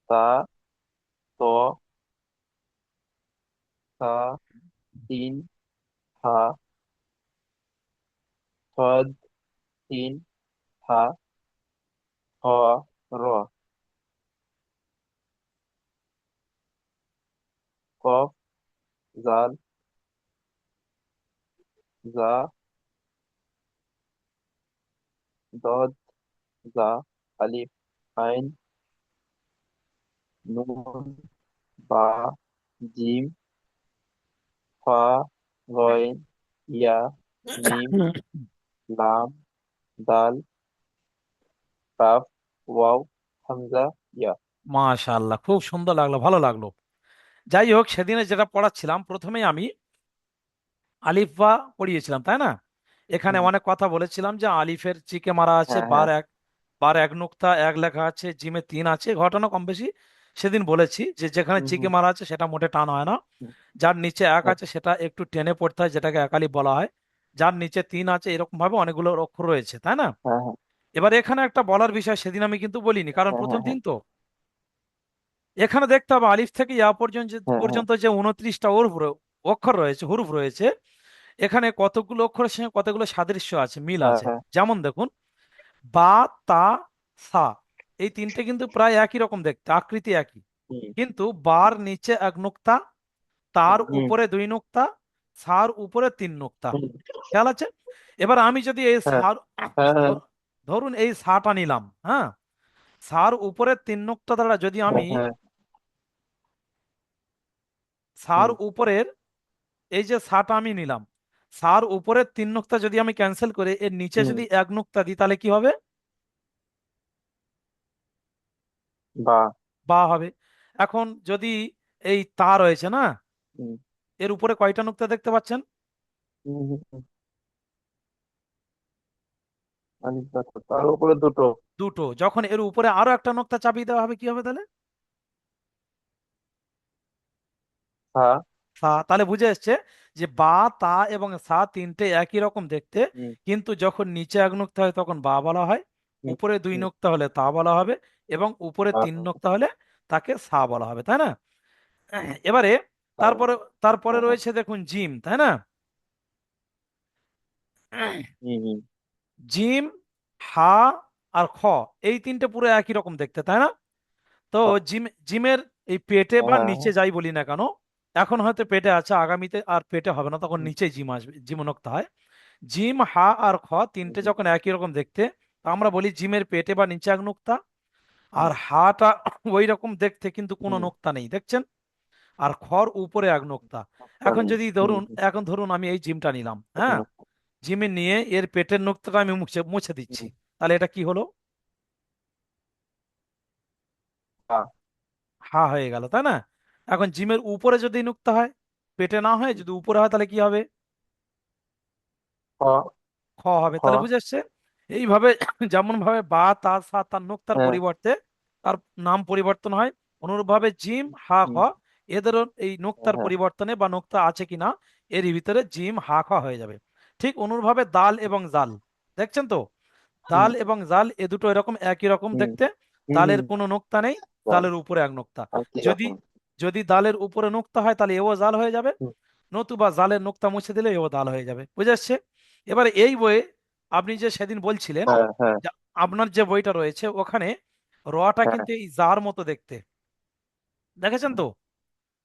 তা, ত, থা, তিন, থা, থদ, তিন, থা, হ, র, কফ, জাল, জা, দদ, জা, আলিফ, আইন, নুন, বা, জিম, ফা, গইন, ইয়া, মিম, লাম, দাল, কাফ, ওয়াও, হামজা, ইয়া। মাশাআল্লাহ, খুব সুন্দর লাগলো, ভালো লাগলো। যাই হোক, সেদিনে যেটা পড়াচ্ছিলাম প্রথমেই আমি আলিফ বা পড়িয়েছিলাম, তাই না? এখানে হুম, অনেক কথা বলেছিলাম যে আলিফের চিকে মারা আছে, হ্যাঁ, হ্যাঁ, বার এক নুক্তা এক লেখা আছে, জিমে তিন আছে, ঘটনা কম বেশি সেদিন বলেছি যে যেখানে হুম, চিকে হুম, মারা আছে সেটা মোটে টান হয় না। হুম, যার নিচে এক হ্যাঁ, আছে সেটা একটু টেনে পড়তে হয়, যেটাকে একালি বলা হয়। যার নিচে তিন আছে, এরকম ভাবে অনেকগুলো অক্ষর রয়েছে, তাই না? হ্যাঁ, হ্যাঁ, এবার এখানে একটা বলার বিষয় সেদিন আমি কিন্তু বলিনি, কারণ হ্যাঁ, প্রথম হ্যাঁ, হ্যাঁ, দিন তো। এখানে দেখতে হবে আলিফ থেকে ইয়া পর্যন্ত হ্যাঁ, হ্যাঁ, পর্যন্ত যে 29টা অক্ষর রয়েছে, হুরুফ রয়েছে, এখানে কতগুলো অক্ষরের সঙ্গে কতগুলো সাদৃশ্য আছে, মিল হ্যাঁ, আছে। হ্যাঁ, যেমন দেখুন, বা, তা, সা, এই তিনটে কিন্তু প্রায় একই রকম দেখতে, আকৃতি একই। হুম, কিন্তু বার নিচে এক নুক্তা, তার হুম, উপরে দুই নুক্তা, সার উপরে তিন নুক্তা। হুম, খেয়াল আছে? এবার আমি যদি এই হ্যাঁ, সার, হ্যাঁ, হ্যাঁ, ধরুন এই সাটা নিলাম, হ্যাঁ, সার উপরে তিন নুক্তা দ্বারা যদি আমি হ্যাঁ, সার হুম, উপরের, এই যে সাটা আমি নিলাম, সার উপরের তিন নুক্তা যদি আমি ক্যান্সেল করে এর নিচে হুম, যদি এক নুক্তা দিই, তাহলে কি হবে? বা, বা হবে। এখন যদি এই তা রয়েছে না, হুম, এর উপরে কয়টা নুক্তা দেখতে পাচ্ছেন? হুম, হুম, আলিফ বা তা, তার উপরে দুটো। দুটো। যখন এর উপরে আরো একটা নুক্তা চাপিয়ে দেওয়া হবে, কি হবে তাহলে? সা, সা। তাহলে বুঝে এসছে যে বা, তা এবং সা তিনটে একই রকম দেখতে, হুম, কিন্তু যখন নিচে এক নুক্তা হয় তখন বা বলা হয়, হুম, উপরে দুই হুম, নুক্তা হলে তা বলা হবে, এবং উপরে বা, তিন নুক্তা হলে তাকে সা বলা হবে, তাই না? এবারে বা, তারপরে তারপরে হ্যাঁ, হ্যাঁ, রয়েছে দেখুন জিম, তাই না? হুম, হুম, জিম, হা আর খ, এই তিনটে পুরো একই রকম দেখতে, তাই না? তো বা, জিমের এই পেটে বা হ্যাঁ, নিচে যাই বলি না কেন, এখন হয়তো পেটে আছে, আগামীতে আর পেটে হবে না, তখন হুম, নিচে জিম আসবে, জিমনোক্ত হয়। জিম, হা আর খ তিনটে হুম, যখন একই রকম দেখতে, তো আমরা বলি জিমের পেটে বা নিচে এক নোক্তা। হুম, আর হাটা ওই রকম দেখতে, কিন্তু কোনো হুম, নোক্তা নেই, দেখছেন? আর খর উপরে এক নোক্তা। এখন হুম, যদি হুম, ধরুন, হুম, এখন ধরুন আমি এই জিমটা নিলাম, হ্যাঁ, হুম, জিমে নিয়ে এর পেটের নোক্তাটা আমি মুছে মুছে দিচ্ছি, হুম, তাহলে এটা কি হলো? বা, হা হয়ে গেল, তাই না? এখন জিমের উপরে যদি নুক্তা হয়, পেটে না হয়, যদি উপরে হয়, তাহলে কি হবে? খ, খ হবে। খ, তাহলে বুঝে আসছে? এইভাবে যেমন ভাবে বা, তা, সা, তার নোক্তার হ্যাঁ, পরিবর্তে তার নাম পরিবর্তন হয়, অনুরূপ ভাবে জিম, হা, খ, হুম, এদেরও এই হ্যাঁ, নোক্তার হ্যাঁ, পরিবর্তনে বা নোক্তা আছে কিনা এর ভিতরে জিম, হা, খ হয়ে যাবে। ঠিক অনুরূপ ভাবে দাল এবং জাল, দেখছেন তো? হুম, দাল এবং জাল এ দুটো এরকম একই রকম হুম, দেখতে। হুম, দালের হুম, কোনো নোক্তা নেই, বা, জালের উপরে এক নোক্তা। একই যদি রকম। যদি দালের উপরে নোক্তা হয়, তাহলে এও জাল হয়ে যাবে, হুম, নতুবা জালের নোক্তা মুছে দিলে এও দাল হয়ে যাবে। বুঝে আসছে? এবারে এই বইয়ে আপনি যে সেদিন বলছিলেন হ্যাঁ, হ্যাঁ, যে আপনার যে বইটা রয়েছে ওখানে রটা হ্যাঁ, কিন্তু এই জার মতো দেখতে, দেখেছেন তো?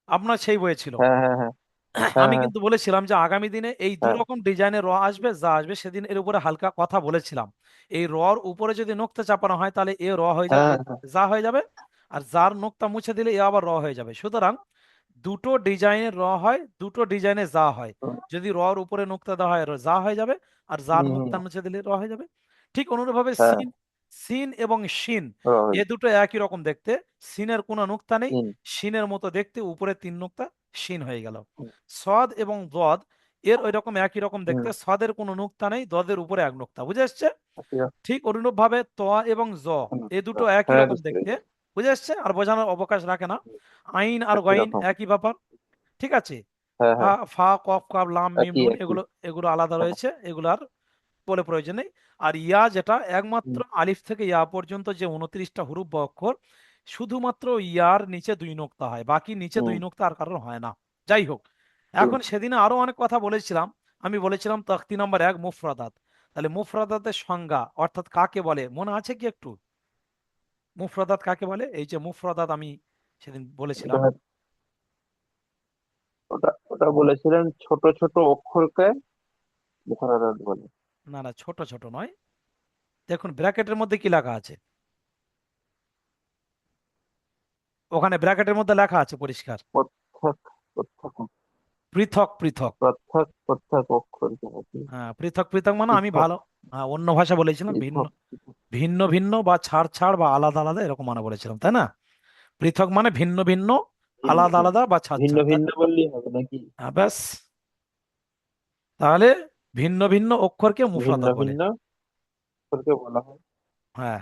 আপনার সেই বইয়ে ছিল। হ্যাঁ, হ্যাঁ, হ্যাঁ, হ্যাঁ, আমি হ্যাঁ, কিন্তু বলেছিলাম যে আগামী দিনে এই দু হ্যাঁ, রকম ডিজাইনের র আসবে, যা আসবে সেদিন এর উপরে হালকা কথা বলেছিলাম। এই রর উপরে যদি নোক্তা চাপানো হয়, তাহলে এ র হয়ে যাবে, হ্যাঁ, এ যা হয়ে যাবে। আর যার নোক্তা মুছে দিলে এ আবার র হয়ে যাবে। সুতরাং দুটো ডিজাইনের র হয়, দুটো ডিজাইনে যা হয়। হুম, যদি রর উপরে নোক্তা দেওয়া হয়, যা হয়ে যাবে। আর যার হুম, হুম, নোক্তা মুছে দিলে র হয়ে যাবে। ঠিক অনুরূপভাবে হ্যাঁ, সিন, সিন এবং শিন, রহিত, এ দুটো একই রকম দেখতে। সিনের কোনো নোক্তা নেই, তিন, শিনের মতো দেখতে, উপরে তিন নোক্তা, শিন হয়ে গেল। হুম, সদ এবং দদ এর ওই রকম একই রকম হুম, দেখতে, সদের কোনো নুক্তা নেই, দদের উপরে এক নুক্তা। বুঝে আসছে? একই রকম, ঠিক অনুরূপ ভাবে ত এবং জ, হুম, এ দুটো একই হ্যাঁ, রকম বুঝতে দেখতে। পেরেছি, বুঝে আসছে? আর বোঝানোর অবকাশ রাখে না। হুম, আইন আর একই গইন রকম, একই ব্যাপার, ঠিক আছে? হ্যাঁ, ফা হ্যাঁ, ফা, কফ, কাফ, লাম, মিম, একই, নুন, একই, এগুলো এগুলো আলাদা রয়েছে, এগুলো আর বলে প্রয়োজন নেই। আর ইয়া যেটা একমাত্র হুম, আলিফ থেকে ইয়া পর্যন্ত যে 29টা হুরুফ বা অক্ষর, শুধুমাত্র ইয়ার নিচে দুই নোক্তা হয়, বাকি নিচে দুই হুম। নোক্তা আর কারোর হয় না। যাই হোক, হুম। এখন সেদিনে আরো অনেক কথা বলেছিলাম। আমি বলেছিলাম তখতি নাম্বার 1 মুফরাদাত। তাহলে মুফরাদাতের সংজ্ঞা অর্থাৎ কাকে বলে মনে আছে কি একটু? মুফরাদাত কাকে বলে? এই যে মুফরাদাত আমি সেদিন বলেছিলাম। ওটা ওটা ওটা বলেছিলেন ছোট ছোট অক্ষরকে মুখরারত বলে। না না, ছোট ছোট নয়। দেখুন ব্র্যাকেটের মধ্যে কি লেখা আছে, ওখানে ব্র্যাকেটের মধ্যে লেখা আছে পরিষ্কার, প্রত্যেক প্রত্যেক পৃথক পৃথক। প্রত্যেক প্রত্যেক অক্ষরকে নাকি? হ্যাঁ, পৃথক পৃথক মানে আমি পৃথক ভালো, হ্যাঁ, অন্য ভাষা বলেছিলাম, ভিন্ন পৃথক পৃথক। ভিন্ন ভিন্ন বা ছাড় ছাড় বা আলাদা আলাদা এরকম মানে বলেছিলাম, তাই না? পৃথক মানে ভিন্ন ভিন্ন, ভিন্ন আলাদা ভিন্ন আলাদা বা ছাড় ভিন্ন ছাড়, ভিন্ন বললেই হবে নাকি? হ্যাঁ ব্যাস। তাহলে ভিন্ন ভিন্ন অক্ষরকে ভিন্ন মুফরাদাত বলে। ভিন্ন অক্ষরকে বলা হয় হ্যাঁ,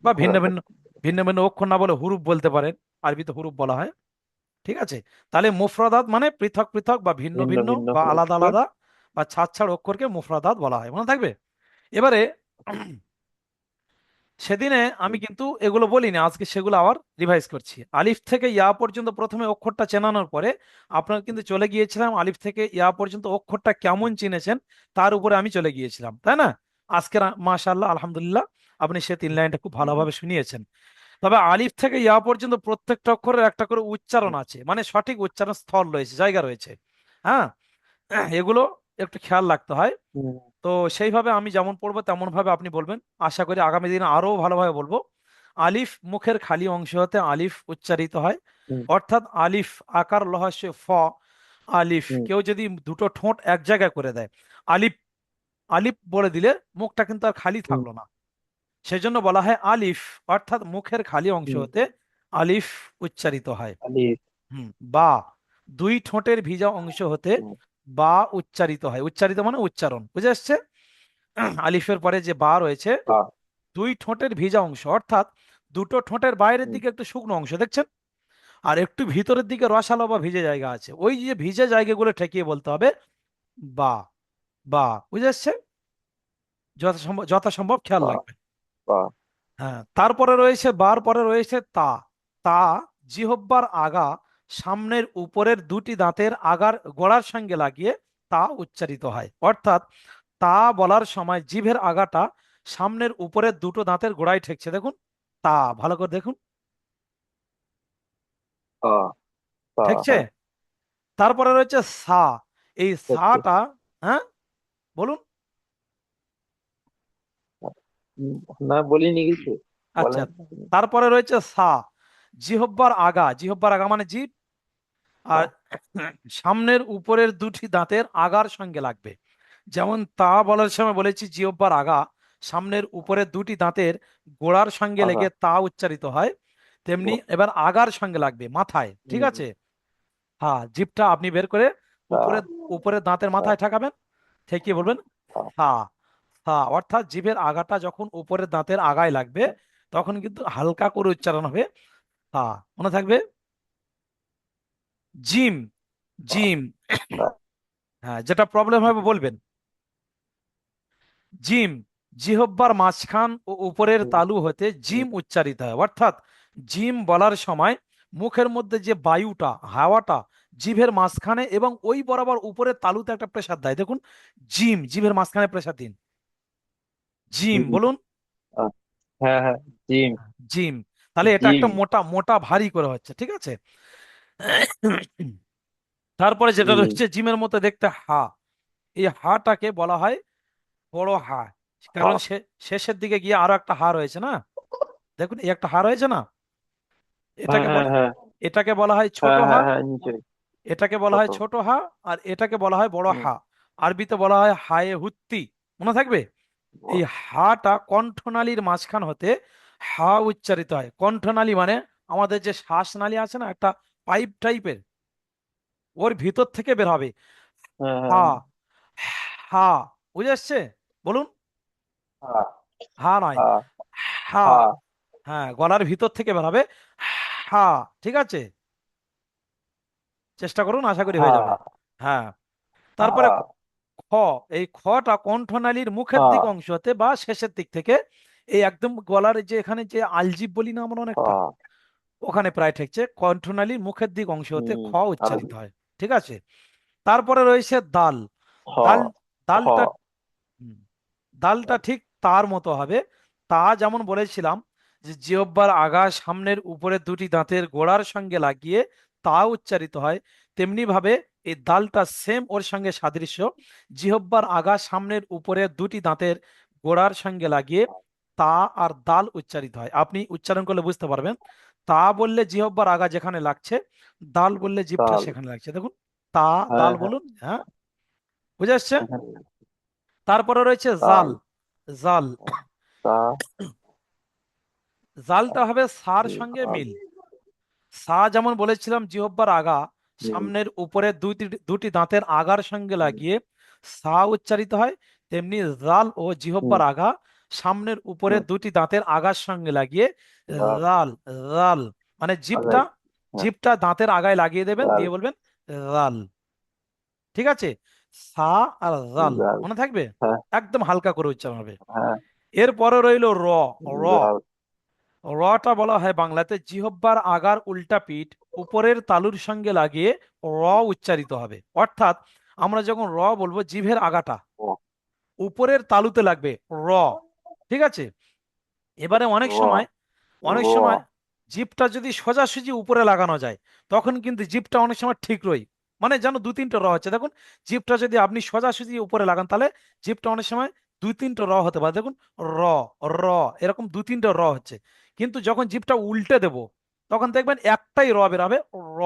বা ভিন্ন মুখরারত। ভিন্ন, ভিন্ন ভিন্ন অক্ষর না বলে হুরুফ বলতে পারেন, আরবিতে হুরুফ বলা হয়। ঠিক আছে, তাহলে মুফরাদাত মানে পৃথক পৃথক বা ভিন্ন ভিন্ন ভিন্ন ভিন্ন বা আলাদা অক্ষর। আলাদা বা ছাড় ছাড় অক্ষরকে মুফরাদাত বলা হয়, মনে থাকবে। এবারে সেদিনে আমি কিন্তু এগুলো বলিনি, আজকে সেগুলো আবার রিভাইজ করছি। আলিফ থেকে ইয়া পর্যন্ত প্রথমে অক্ষরটা চেনানোর পরে আপনার কিন্তু চলে গিয়েছিলাম আলিফ থেকে ইয়া পর্যন্ত অক্ষরটা কেমন চিনেছেন তার উপরে আমি চলে গিয়েছিলাম, তাই না? আজকে মাশাআল্লাহ আলহামদুলিল্লাহ আপনি সে 3 লাইনটা খুব ভালোভাবে শুনিয়েছেন। তবে আলিফ থেকে ইয়া পর্যন্ত প্রত্যেকটা অক্ষরের একটা করে উচ্চারণ আছে, মানে সঠিক উচ্চারণ স্থল রয়েছে, জায়গা রয়েছে। হ্যাঁ, এগুলো একটু খেয়াল রাখতে হয়। হুম। তো সেইভাবে আমি যেমন পড়বো তেমন ভাবে আপনি বলবেন। আশা করি আগামী দিনে আরো ভালোভাবে বলবো। আলিফ মুখের খালি অংশ হতে আলিফ উচ্চারিত হয়, হুম। অর্থাৎ আলিফ আকার লহাস্য ফ। আলিফ হুম। কেউ যদি দুটো ঠোঁট এক জায়গায় করে দেয়, আলিফ আলিফ বলে দিলে মুখটা কিন্তু আর খালি হুম। থাকলো না, সেজন্য বলা হয় আলিফ, অর্থাৎ মুখের খালি অংশ হুম। হতে আলিফ উচ্চারিত হয়। আলিফ। হুম, বা দুই ঠোঁটের ভিজা অংশ হতে হুম। বা উচ্চারিত হয়। উচ্চারিত মানে উচ্চারণ, বুঝে আসছে? আলিফের পরে যে বা রয়েছে, বা। দুই ঠোঁটের ভিজা অংশ অর্থাৎ দুটো ঠোঁটের বাইরের হুম। দিকে একটু শুকনো অংশ দেখছেন, আর একটু ভিতরের দিকে রসালো বা ভিজে জায়গা আছে, ওই যে ভিজে জায়গাগুলো ঠেকিয়ে বলতে হবে বা। বা, বুঝে আসছে? যথাসম্ভব যথাসম্ভব খেয়াল বা। রাখবেন। বা। হ্যাঁ, তারপরে রয়েছে বার পরে রয়েছে তা। তা জিহ্বার আগা সামনের উপরের দুটি দাঁতের আগার গোড়ার সঙ্গে লাগিয়ে তা উচ্চারিত হয়, অর্থাৎ তা বলার সময় জিভের আগাটা সামনের উপরের দুটো দাঁতের গোড়ায় ঠেকছে, দেখুন। তা ভালো করে দেখুন, তা। তা। ঠেকছে। হ্যাঁ। তারপরে রয়েছে সা। এই দেখছি। সাটা, হ্যাঁ বলুন। হুম, না বলিনি কিছু। আচ্ছা, বলেন। তারপরে রয়েছে সা। জিহ্বার আগা, জিহ্বার আগা মানে জিভ, আর বা। সামনের উপরের দুটি দাঁতের আগার সঙ্গে লাগবে। যেমন তা বলার সময় বলেছি জিহ্বার আগা সামনের উপরের দুটি দাঁতের গোড়ার সঙ্গে আগা। লেগে তা উচ্চারিত হয়, তেমনি ব- এবার আগার সঙ্গে লাগবে মাথায়, ঠিক হুম। আছে? হ্যাঁ, জিভটা আপনি বের করে তা। উপরে উপরে দাঁতের তা। মাথায় ঠেকাবেন, ঠেকিয়ে বলবেন তা। হা। হা অর্থাৎ জিভের আগাটা যখন উপরের দাঁতের আগায় লাগবে তখন কিন্তু হালকা করে উচ্চারণ হবে হা, মনে থাকবে। জিম, তা। জিম। তা। হ্যাঁ, যেটা প্রবলেম হবে বলবেন। জিম জিহ্বার মাঝখান ও উপরের হুম। তালু হতে হুম। জিম উচ্চারিত হয়, অর্থাৎ জিম বলার সময় মুখের মধ্যে যে বায়ুটা হাওয়াটা জিভের মাঝখানে এবং ওই বরাবর উপরের তালুতে একটা প্রেসার দেয়, দেখুন। জিম জিভের মাঝখানে প্রেসার দিন, জিম হুম। বলুন। আ- হ্যাঁ, হ্যাঁ। জিম। জিম, তাহলে এটা জিম। একটা মোটা মোটা ভারী করে হচ্ছে, ঠিক আছে? তারপরে যেটা জিম। রয়েছে জিমের মতো দেখতে হা। এই হাটাকে বলা হয় বড় হা, হা। কারণ সে শেষের দিকে গিয়ে আরো একটা হা রয়েছে না, দেখুন এই একটা হা রয়েছে না, হ্যাঁ, এটাকে হ্যাঁ, বলা, হ্যাঁ। এটাকে বলা হয় ছোট হ্যাঁ, হা। হ্যাঁ, হ্যাঁ, নিচে। এটাকে বলা ছোট। হয় ছোট হা, আর এটাকে বলা হয় বড় হুম। হা। আরবিতে বলা হয় হায়ে হুত্তি, মনে থাকবে। এই ব- হাটা কণ্ঠনালীর মাঝখান হতে হা উচ্চারিত হয়। কণ্ঠনালী মানে আমাদের যে শ্বাসনালী আছে না, একটা পাইপ টাইপের, ওর ভিতর থেকে বের হবে হ্যাঁ, হ্যাঁ, হা। হ্যাঁ। হা, বুঝে আসছে? বলুন, হা। হা নয়, হা। হা। হা। হ্যাঁ, গলার ভিতর থেকে বের হবে হা, ঠিক আছে? চেষ্টা করুন, আশা করি হা। হয়ে যাবে। হ্যাঁ, তারপরে হা। খ। এই খটা কণ্ঠনালীর মুখের হা। দিক অংশ হতে বা শেষের দিক থেকে, এই একদম গলার যে এখানে যে আলজিভ বলি না আমরা হা। অনেকটা, ওখানে প্রায় ঠেকছে, কণ্ঠনালীর মুখের দিক অংশ হতে খ আর উচ্চারিত হয়। ঠিক আছে। তারপরে রয়েছে দাল। খ। দাল, খ। দালটা, হুম, দালটা ঠিক তার মতো হবে। তা যেমন বলেছিলাম যে জিহ্বার আগা সামনের উপরের দুটি দাঁতের গোড়ার সঙ্গে লাগিয়ে তা উচ্চারিত হয়, তেমনি ভাবে এই দালটা সেম ওর সঙ্গে সাদৃশ্য। জিহ্বার আগা সামনের উপরের দুটি দাঁতের গোড়ার সঙ্গে লাগিয়ে তা আর দাল উচ্চারিত হয়। আপনি উচ্চারণ করলে বুঝতে পারবেন। তা বললে জিহ্বার আগা যেখানে লাগছে, দাল বললে জিভটা তাল। সেখানে লাগছে। দেখুন, তা, হ্যাঁ দাল হ্যাঁ। বলুন, হ্যাঁ, বুঝে আসছে। এখানে তারপরে রয়েছে জাল। তাল। জাল, তা। জালটা হবে সার সঙ্গে লাল। মিল। সা যেমন বলেছিলাম জিহ্বার আগা হুম। সামনের উপরে দুটি দুটি দাঁতের আগার সঙ্গে হুম। লাগিয়ে সা উচ্চারিত হয়, তেমনি জাল ও হুম। জিহ্বার আগা সামনের উপরে হুম। দুটি দাঁতের আগার সঙ্গে লাগিয়ে লাল। রাল, রাল, মানে জিভটা, আগাই। হ্যাঁ। জিভটা দাঁতের আগায় লাগিয়ে দেবেন, লাল। দিয়ে বলবেন রাল। ঠিক আছে। সা আর রাল লাল। মনে থাকবে, হ্যাঁ একদম হালকা করে উচ্চারণ হবে। হ্যাঁ। এরপরে রইল র। র, লাল। রটা বলা হয় বাংলাতে জিহ্বার আগার উল্টা পিঠ উপরের তালুর সঙ্গে লাগিয়ে র উচ্চারিত হবে। অর্থাৎ আমরা যখন র বলবো, জিভের আগাটা ও। উপরের তালুতে লাগবে, র। ঠিক আছে। এবারে অনেক র। সময়, অনেক র। সময় জিভটা যদি সোজাসুজি উপরে লাগানো যায়, তখন কিন্তু জিভটা অনেক সময় ঠিক রই, মানে যেন দু তিনটে র হচ্ছে। দেখুন, জিভটা যদি আপনি সোজাসুজি উপরে লাগান, তাহলে জিভটা অনেক সময় দুই তিনটে র হতে পারে। দেখুন, র, র, এরকম দু তিনটে র হচ্ছে। কিন্তু যখন জিভটা উল্টে দেব, তখন দেখবেন একটাই র বেরাবে, র,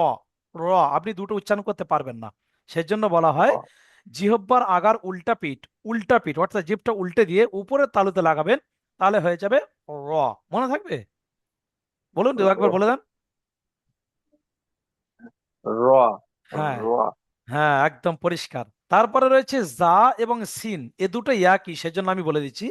র। আপনি দুটো উচ্চারণ করতে পারবেন না। সেজন্য বলা হয় র। জিহ্বার আগার উল্টা পিঠ, উল্টা পিঠ অর্থাৎ জিভটা উল্টে দিয়ে উপরের তালুতে লাগাবেন, তাহলে হয়ে যাবে র। মনে থাকবে? বলুন, দু একবার বলে দেন। র। হ্যাঁ, র। হ্যাঁ, একদম পরিষ্কার। তারপরে রয়েছে যা এবং সিন, এ দুটো একই, সেজন্য আমি বলে দিচ্ছি।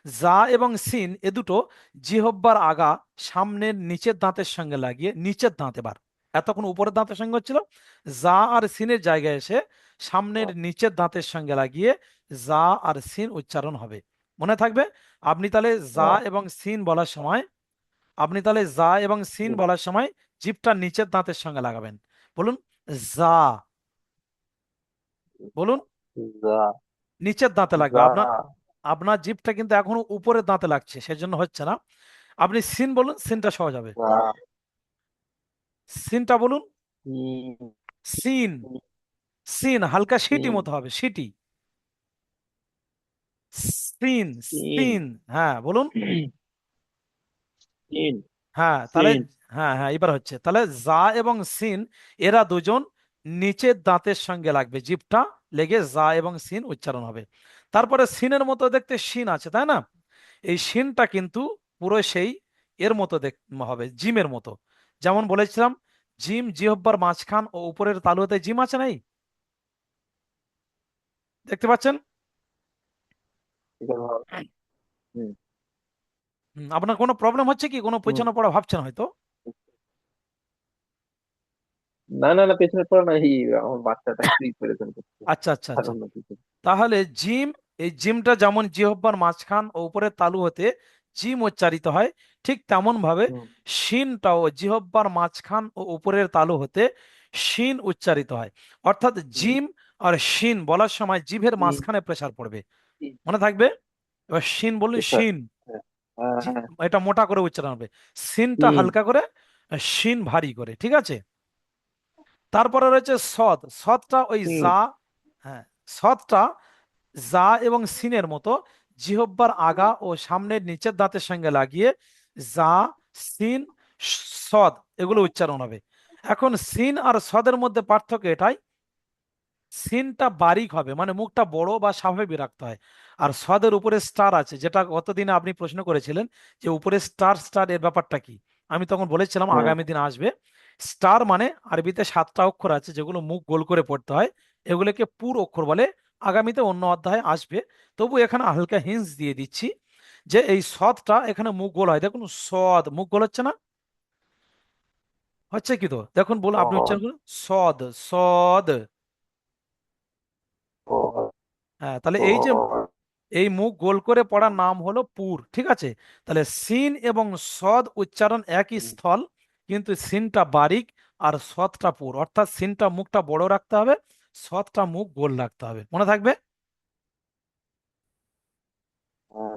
যা এবং সিন এ দুটো জিহ্বার আগা সামনের নিচের দাঁতের সঙ্গে লাগিয়ে, নিচের দাঁত এবার, এতক্ষণ উপরের দাঁতের সঙ্গে হচ্ছিল, যা আর সিনের জায়গায় এসে সামনের নিচের দাঁতের সঙ্গে লাগিয়ে যা আর সিন উচ্চারণ হবে। মনে থাকবে। আপনি তাহলে যা র। এবং সিন বলার সময়, আপনি তাহলে যা এবং সিন বলার সময় জিভটা নিচের দাঁতের সঙ্গে লাগাবেন। বলুন, যা, বলুন, যা। নিচের দাঁতে লাগবে যা। আপনার। আপনার জিভটা কিন্তু এখনো উপরের দাঁতে লাগছে, সেজন্য হচ্ছে না। আপনি সিন বলুন, সিনটা সহজ হবে। যা। সিনটা বলুন, তিন। সিন, সিন হালকা সিটি তিন। মতো হবে, সিটি। সিন, তিন। সিন, হ্যাঁ বলুন। তিন। হ্যাঁ তাহলে, তিন। হ্যাঁ হ্যাঁ এবার হচ্ছে। তাহলে যা এবং সিন এরা দুজন নিচের দাঁতের সঙ্গে লাগবে, জিভটা লেগে যা এবং সিন উচ্চারণ হবে। তারপরে সিনের মতো দেখতে শিন আছে, তাই না? এই শিনটা কিন্তু পুরো সেই এর মতো দেখ হবে, জিমের মতো। যেমন বলেছিলাম, জিম জিহ্বার মাঝখান ও উপরের তালুতে জিম আছে নাই, দেখতে পাচ্ছেন? এটা ভালো। হুম। আপনার কোনো প্রবলেম হচ্ছে কি, কোনো হুম। পেছনে পড়া ভাবছেন হয়তো? না না না, পেছনে পড়া না, এই আমার বাচ্চাটা একটু পেরেছেন করছে। আচ্ছা, আচ্ছা, আর আচ্ছা। অন্য কিছু। তাহলে জিম, এই জিমটা যেমন জিহ্বার মাঝখান ও উপরের তালু হতে জিম উচ্চারিত হয়, ঠিক তেমন ভাবে হুম। শিনটাও জিহ্বার মাঝখান ও উপরের তালু হতে শিন উচ্চারিত হয়। অর্থাৎ হুম। জিম আর শিন বলার সময় জিভের তিন। মাঝখানে প্রেসার পড়বে। তিন। মনে থাকবে। এবার শিন বলুন, প্রেসার। শিন, হ্যাঁ হ্যাঁ হ্যাঁ। এটা মোটা করে উচ্চারণ হবে, সিনটা তিন। হালকা করে, শিন ভারী করে। ঠিক আছে। তারপরে রয়েছে সদ। সদটা ওই তিন। যা, হ্যাঁ, সদটা যা এবং সিনের মতো জিহ্বার আগা ও সামনের নিচের দাঁতের সঙ্গে লাগিয়ে যা, সিন, সদ এগুলো উচ্চারণ হবে। এখন সিন আর সদের মধ্যে পার্থক্য এটাই, সিনটা বারিক হবে, মানে মুখটা বড় বা স্বাভাবিক রাখতে হয়। আর সদের উপরে স্টার আছে, যেটা গতদিনে আপনি প্রশ্ন করেছিলেন যে উপরে স্টার, স্টার এর ব্যাপারটা কি। আমি তখন বলেছিলাম হুম। আগামী দিন আসবে। স্টার মানে আরবিতে 7টা অক্ষর আছে যেগুলো মুখ গোল করে পড়তে হয়, এগুলোকে পুর অক্ষর বলে। আগামীতে অন্য অধ্যায়ে আসবে। তবু এখানে হালকা হিন্স দিয়ে দিচ্ছি যে এই সদটা এখানে মুখ গোল হয়। দেখুন, সদ মুখ গোল হচ্ছে না, হচ্ছে কি? তো দেখুন, বলুন, আপনি সহজ। উচ্চারণ করুন, সদ, সদ। সহজ। হ্যাঁ, তাহলে এই যে সহজ। এই মুখ গোল করে পড়ার নাম হলো পুর। ঠিক আছে। তাহলে সিন এবং সদ উচ্চারণ একই হুম। স্থল, কিন্তু সিনটা বারিক আর সৎটা পুর, অর্থাৎ সিনটা মুখটা বড় রাখতে হবে, সৎটা মুখ গোল রাখতে হবে, মনে থাকবে। হ্যাঁ।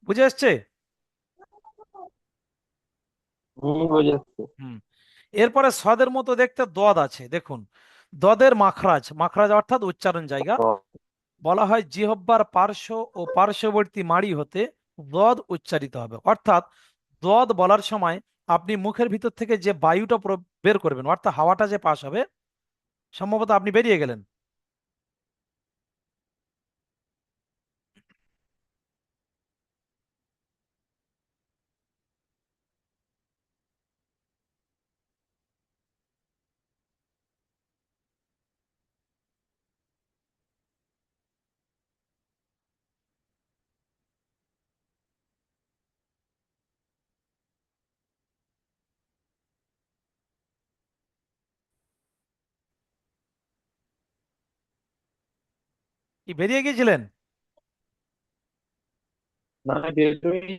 বুঝে এসছে? বুঝেছি। হুম। এরপরে সদের মতো দেখতে দদ আছে, দেখুন। দদের মাখরাজ, মাখরাজ অর্থাৎ উচ্চারণ জায়গা, বলা হয় জিহ্বার পার্শ্ব ও পার্শ্ববর্তী মাড়ি হতে দদ উচ্চারিত হবে। অর্থাৎ দদ বলার সময় আপনি মুখের ভিতর থেকে যে বায়ুটা বের করবেন, অর্থাৎ হাওয়াটা যে পাস হবে, সম্ভবত আপনি বেরিয়ে গেলেন। কি বেরিয়ে গিয়েছিলেন? না, বেরোয়নি।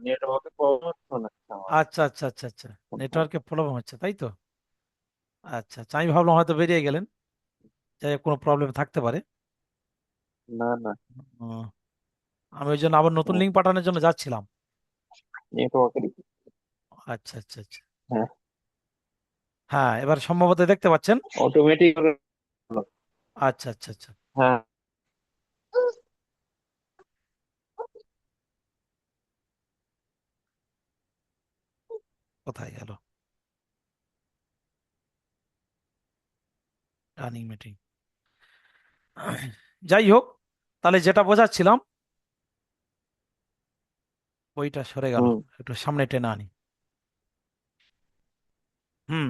নেটওয়ার্কে প্রবলেম হচ্ছে না আমার। আচ্ছা আচ্ছা আচ্ছা আচ্ছা, নেটওয়ার্কে প্রবলেম হচ্ছে তাই তো। আচ্ছা আচ্ছা, আমি ভাবলাম হয়তো বেরিয়ে গেলেন, যাই হোক, কোনো প্রবলেম থাকতে পারে। না, না। ও, আমি ওই জন্য আবার নতুন লিঙ্ক পাঠানোর জন্য যাচ্ছিলাম। নেটওয়ার্কের। আচ্ছা আচ্ছা আচ্ছা। হ্যাঁ। হ্যাঁ, এবার সম্ভবত দেখতে পাচ্ছেন। অটোমেটিক। আচ্ছা আচ্ছা আচ্ছা। হ্যাঁ। কোথায় গেল? Running meeting. যাই হোক, তাহলে যেটা বোঝাচ্ছিলাম, ওইটা সরে গেল, হুম। একটু সামনে টেনে আনি। হুম।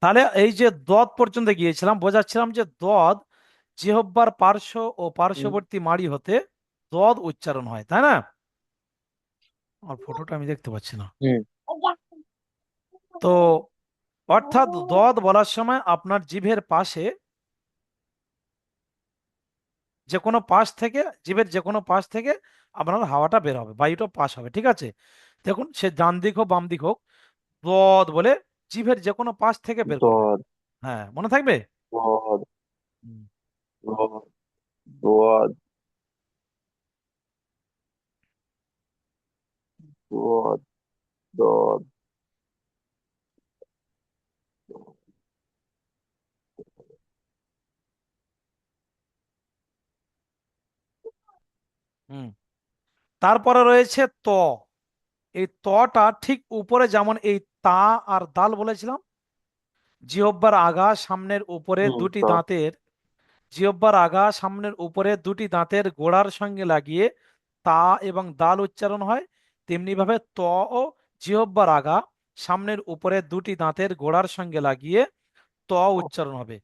তাহলে এই যে দদ পর্যন্ত গিয়েছিলাম, বোঝাচ্ছিলাম যে দদ জিহ্বার পার্শ্ব ও হুম। পার্শ্ববর্তী মাড়ি হতে দদ উচ্চারণ হয়, তাই না? আর ফটোটা আমি দেখতে পাচ্ছি না। হুম। তো অর্থাৎ দদ বলার সময় আপনার জিভের পাশে, যে কোনো পাশ থেকে, জিভের যে কোনো পাশ থেকে আপনার হাওয়াটা বের হবে, বায়ুটা পাস হবে, ঠিক আছে? দেখুন, সে ডান দিক হোক বাম দিক হোক, দদ বলে জিভের যে কোনো পাশ থেকে বের করবেন। দোয়াদ। হ্যাঁ, মনে থাকবে। দোয়াদ। হুম। দোয়াদ। দোয়াদ। দোয়াদ। দোয়াদ। হুম। তারপরে রয়েছে ত। এই তটা ঠিক উপরে, যেমন এই তা আর দাল বলেছিলাম, জিহ্বার আগা সামনের উপরে হুম। দুটি দাঁতের, জিহ্বার আগা সামনের উপরে দুটি দাঁতের গোড়ার সঙ্গে লাগিয়ে তা এবং দাল উচ্চারণ হয়, তেমনি ভাবে ত ও জিহ্বার আগা সামনের উপরে দুটি দাঁতের গোড়ার সঙ্গে লাগিয়ে ত উচ্চারণ হবে।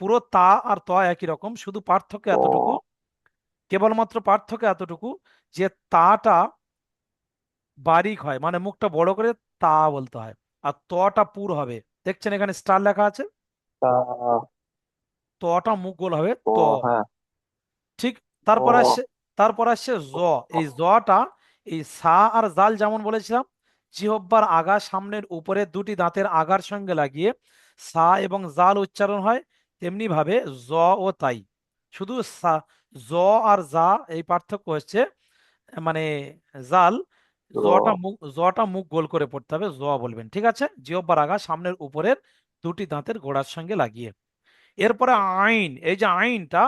পুরো তা আর ত একই রকম, শুধু পার্থক্য ত। এতটুকু, কেবলমাত্র পার্থক্য এতটুকু, যে তাটা বারিক হয়, মানে মুখটা বড় করে তা বলতে হয়, আর তটা পুর হবে। দেখছেন এখানে স্টার লেখা আছে, তা। তটা মুখ গোল হবে, ত। ত। হ্যাঁ। ঠিক। ত। তারপর আসছে, তারপর আসছে জ। এই জটা, এই সা আর জাল যেমন বলেছিলাম, জিহ্বার আগা সামনের উপরে দুটি দাঁতের আগার সঙ্গে লাগিয়ে সা এবং জাল উচ্চারণ হয়, তেমনি ভাবে জ ও তাই। শুধু সা, জ আর জা এই পার্থক্য হচ্ছে, মানে জাল, ত। জটা মুখ গোল করে পড়তে হবে, জ বলবেন, ঠিক আছে? জিহ্বার আগা সামনের উপরের দুটি দাঁতের গোড়ার সঙ্গে লাগিয়ে। এরপরে আইন, এই যে আইনটা,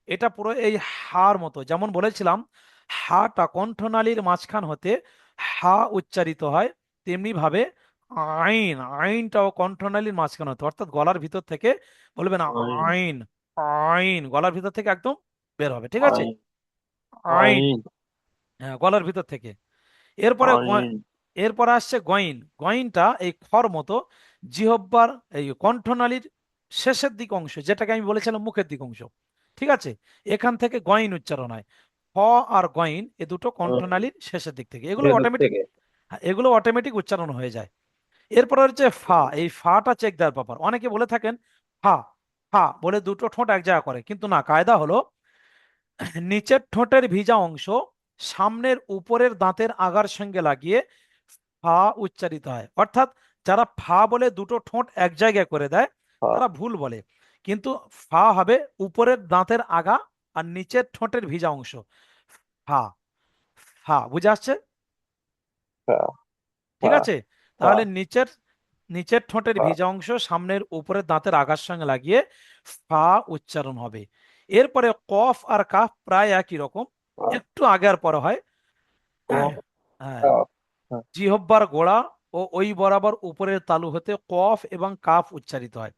এটা পুরো এই হার মতো, যেমন বলেছিলাম হাটা কণ্ঠনালীর মাঝখান হতে হা উচ্চারিত হয়, তেমনি ভাবে আইন, আইনটাও কণ্ঠনালীর মাঝখান হতে, অর্থাৎ গলার ভিতর থেকে বলবেন আইন। আইন, আইন, গলার ভিতর থেকে একদম বের হবে, ঠিক আছে? আইন। আইন। আইন। হ্যাঁ, গলার ভিতর থেকে। এরপরে আইন। এরপরে আসছে গইন। গইনটা এই খর মতো, জিহ্বার এই কণ্ঠনালীর শেষের দিক অংশ, যেটাকে আমি বলেছিলাম মুখের দিক অংশ, ঠিক আছে? এখান থেকে গইন উচ্চারণ হয়। হ আর গইন এ দুটো কণ্ঠনালীর শেষের দিক থেকে, এগুলো ভেতর অটোমেটিক, থেকে। এগুলো অটোমেটিক উচ্চারণ হয়ে যায়। এরপরে হচ্ছে ফা। এই ফাটা চেক দেওয়ার ব্যাপার, অনেকে বলে থাকেন ফা, ফা বলে দুটো ঠোঁট এক জায়গা করে, কিন্তু না, কায়দা হলো নিচের ঠোঁটের ভিজা অংশ সামনের উপরের দাঁতের আগার সঙ্গে লাগিয়ে ফা উচ্চারিত হয়। অর্থাৎ যারা ফা বলে দুটো ঠোঁট এক জায়গায় করে দেয় ফা। তারা ভুল বলে। কিন্তু ফা হবে উপরের দাঁতের আগা আর নিচের ঠোঁটের ভিজা অংশ। ফা। ফা বুঝে আসছে? ফা। ঠিক ফা। আছে। ফা। তাহলে নিচের নিচের ঠোঁটের ফা। ভিজা অংশ সামনের উপরের দাঁতের আগার সঙ্গে লাগিয়ে ফা উচ্চারণ হবে। এরপরে কফ আর কাফ প্রায় একই রকম, ফা। একটু আগে আর পরে হয়। ক। হ্যাঁ, ফা। ফা। জিহ্বার গোড়া ও ওই বরাবর উপরের তালু হতে কফ এবং কাফ উচ্চারিত হয়।